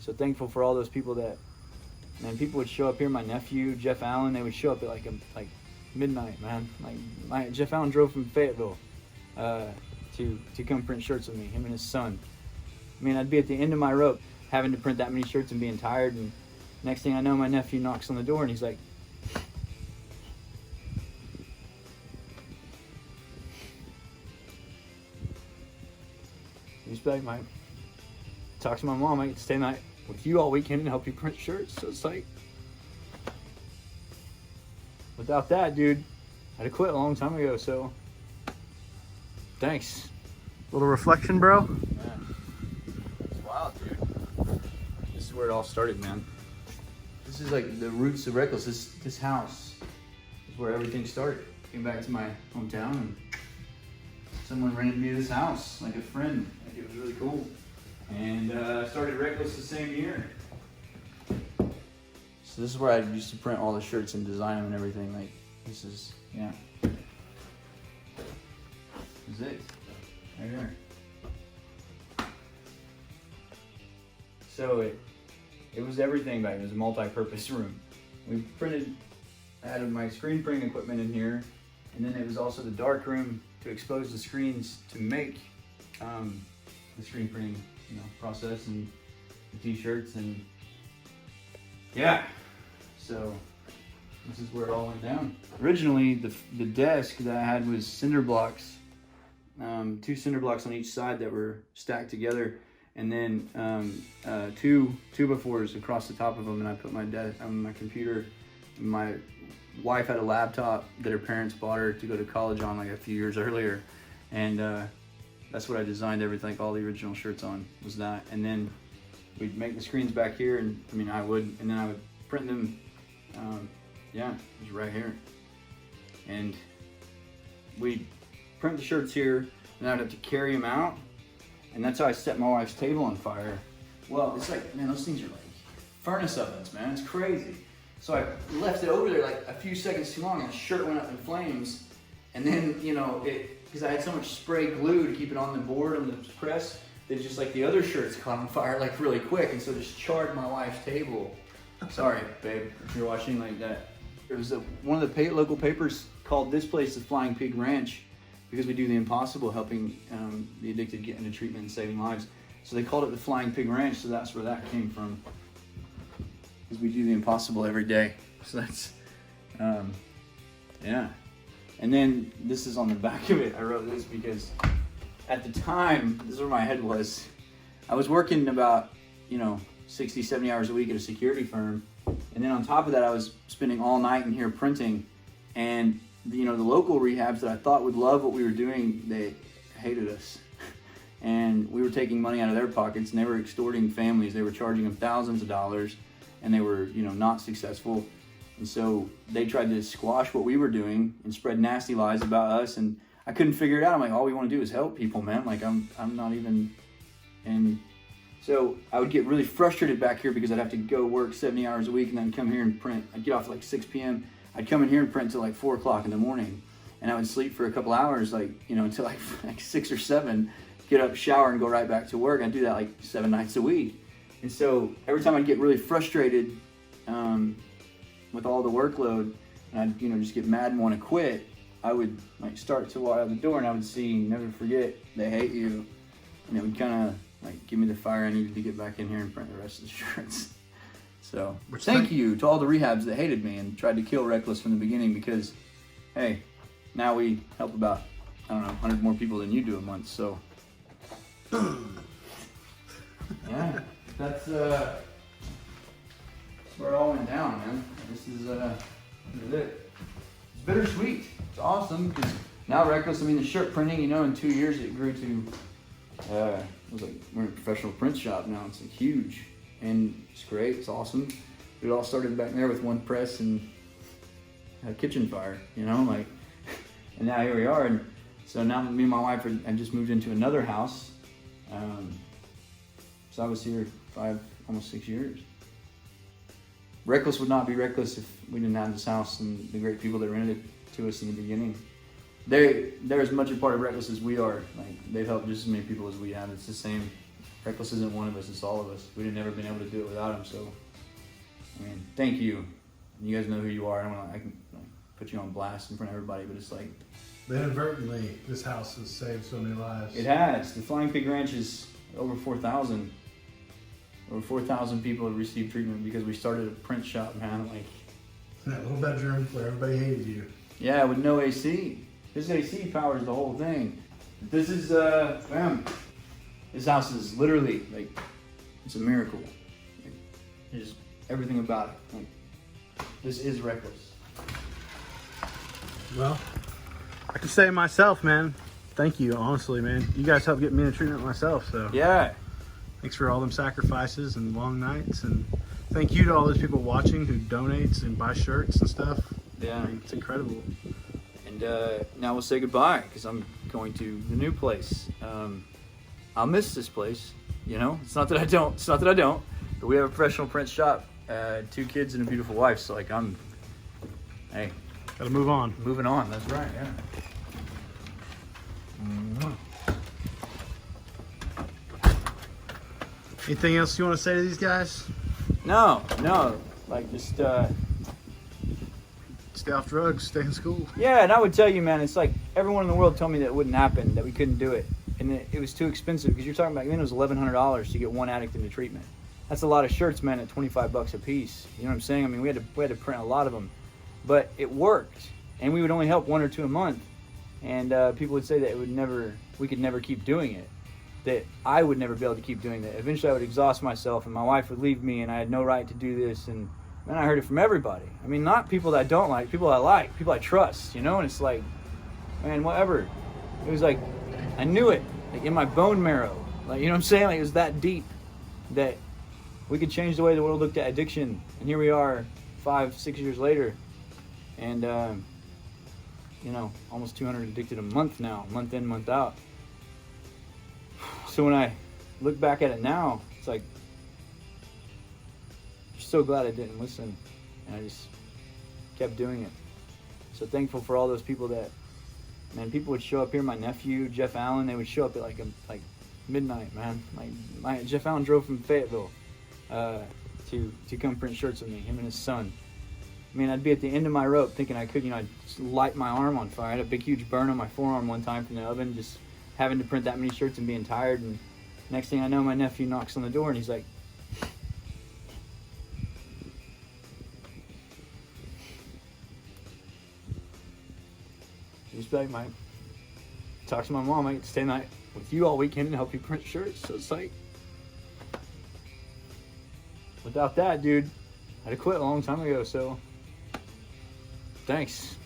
So thankful for all those people that, man, people would show up here. My nephew, Jeff Allen, they would show up at like midnight, man. Like Jeff Allen drove from Fayetteville to come print shirts with me, him and his son. I mean, I'd be at the end of my rope having to print that many shirts and being tired, and next thing I know, my nephew knocks on the door and he's like, he's like, talk to my mom, I get to stay night with you all weekend and help you print shirts. So it's like, without that, dude, I'd have quit a long time ago. So thanks. Little reflection, bro. Yeah. It's wild, dude. This is where it all started, man. This is like the roots of Reckless. This house is where everything started. Came back to my hometown and someone rented me this house, like a friend. Like, it was really cool. And I started Reckless the same year. So this is where I used to print all the shirts and design them and everything. Like, this is, yeah. This is it. Right here. So it was everything back. It was a multi-purpose room. We printed, I had my screen printing equipment in here, and then it was also the dark room to expose the screens to make the screen printing, process, and the t-shirts, and yeah. So this is where it all went down. Originally, the desk that I had was cinder blocks, 2 cinder blocks on each side that were stacked together, and then 2 2x4s across the top of them. And I put my computer. My wife had a laptop that her parents bought her to go to college on like a few years earlier, and that's what I designed everything, like all the original shirts on, was that. And then we'd make the screens back here, and and then I would print them. Yeah, it was right here, and we'd print the shirts here, and I'd have to carry them out, and that's how I set my wife's table on fire. Well, it's like, man, those things are like furnace ovens, man. It's crazy. So I left it over there like a few seconds too long, and the shirt went up in flames. And then, because I had so much spray glue to keep it on the board on the press, that just like the other shirts caught on fire like really quick, and so just charred my wife's table. Sorry, babe, if you're watching like that. There was one of the local papers called this place the Flying Pig Ranch, because we do the impossible, helping the addicted get into treatment and saving lives. So they called it the Flying Pig Ranch, so that's where that came from. Because we do the impossible every day. So that's, yeah. And then this is on the back of it. I wrote this because at the time, this is where my head was. I was working about, 60, 70 hours a week at a security firm. And then on top of that, I was spending all night in here printing. And, the local rehabs that I thought would love what we were doing, they hated us. And we were taking money out of their pockets, and they were extorting families. They were charging them thousands of dollars, and they were, not successful. And so they tried to squash what we were doing and spread nasty lies about us. And I couldn't figure it out. I'm like, all we want to do is help people, man. Like, I'm not even. And so I would get really frustrated back here because I'd have to go work 70 hours a week and then come here and print. I'd get off at like 6 p.m. I'd come in here and print until like 4 o'clock in the morning. And I would sleep for a couple hours, until like 6 or 7, get up, shower, and go right back to work. I'd do that like 7 nights a week. And so every time I'd get really frustrated with all the workload, and I'd just get mad and want to quit, I would like start to walk out the door, and I would see, never forget, they hate you. And it would kind of like give me the fire I needed to get back in here and print the rest of the shirts. So thank you to all the rehabs that hated me and tried to kill Reckless from the beginning, because, hey, now we help about, 100 more people than you do a month. So yeah, that's where it all went down, man. This is it. It's bittersweet. It's awesome because now Reckless, the shirt printing, in 2 years it grew to, it was like, we're in a professional print shop now. It's like huge, and it's great. It's awesome. It all started back there with one press and a kitchen fire, and now here we are. And so now me and my wife I just moved into another house. So I was here 5, almost 6 years. Reckless would not be Reckless if we didn't have this house and the great people that rented it to us in the beginning. They're as much a part of Reckless as we are. Like, they've helped just as many people as we have. It's the same Reckless isn't one of us, it's all of us. We'd have never been able to do it without him, so, I mean, thank you. You guys know who you are. I can put you on blast in front of everybody, but it's like... Inadvertently, this house has saved so many lives. It has. The Flying Pig Ranch is over 4,000. Over 4,000 people have received treatment because we started a print shop, man. Like, In that little bedroom where everybody hated you. yeah, with no AC. This AC powers the whole thing. This is, man, this house is literally, like, it's a miracle. Like, there's everything about it. Like, this is Reckless. Well, I can say myself, man. Thank you, honestly, man. You guys helped get me into treatment myself, so. Yeah. Thanks for all them sacrifices and long nights, and thank you to all those people watching who donates and buy shirts and stuff. Yeah. I mean, it's incredible. And now we'll say goodbye because I'm going to the new place. I'll miss this place, you know. It's not that I don't. But we have a professional print shop, 2 kids and a beautiful wife. So like hey, Gotta move on. moving on. That's right. Yeah. Anything else you want to say to these guys? No. Like just Stay off drugs, stay in school. yeah. And I would tell you, man, it's like everyone in the world told me that it wouldn't happen, that we couldn't do it, and it was too expensive because you're talking about then it was $1,100 to get one addict into treatment. That's a lot of shirts, man, at $25 a piece. You know what I'm saying? I mean, we had to print a lot of them, but it worked, and we would only help 1 or 2 a month, and people would say that we could never keep doing it, that I would never be able to keep doing that. Eventually, I would exhaust myself, and my wife would leave me, and I had no right to do this, and then I heard it from everybody. I mean, not people that I don't like, people I like, people I trust, you know. And it's like, man, whatever. It was like, I knew it, like in my bone marrow, like, you know what I'm saying? Like, it was that deep that we could change the way the world looked at addiction. And here we are 5-6 years later, and you know, almost 200 addicted a month now, month in, month out. So when I look back at it now, it's like, I'm so glad I didn't listen, and I just kept doing it. So thankful for all those people that, man, people would show up here. My nephew Jeff Allen, they would show up at like midnight, man. My Jeff Allen drove from Fayetteville to come print shirts with me, him and his son. I mean, I'd be at the end of my rope thinking I could, you know, I'd just light my arm on fire. I had a big huge burn on my forearm one time from the oven, just having to print that many shirts and being tired. And next thing I know, my nephew knocks on the door and he's like, just like, talk to my mom, I get to stay night with you all weekend and help you print shirts. So it's like, without that, dude, I'd have quit a long time ago. So thanks.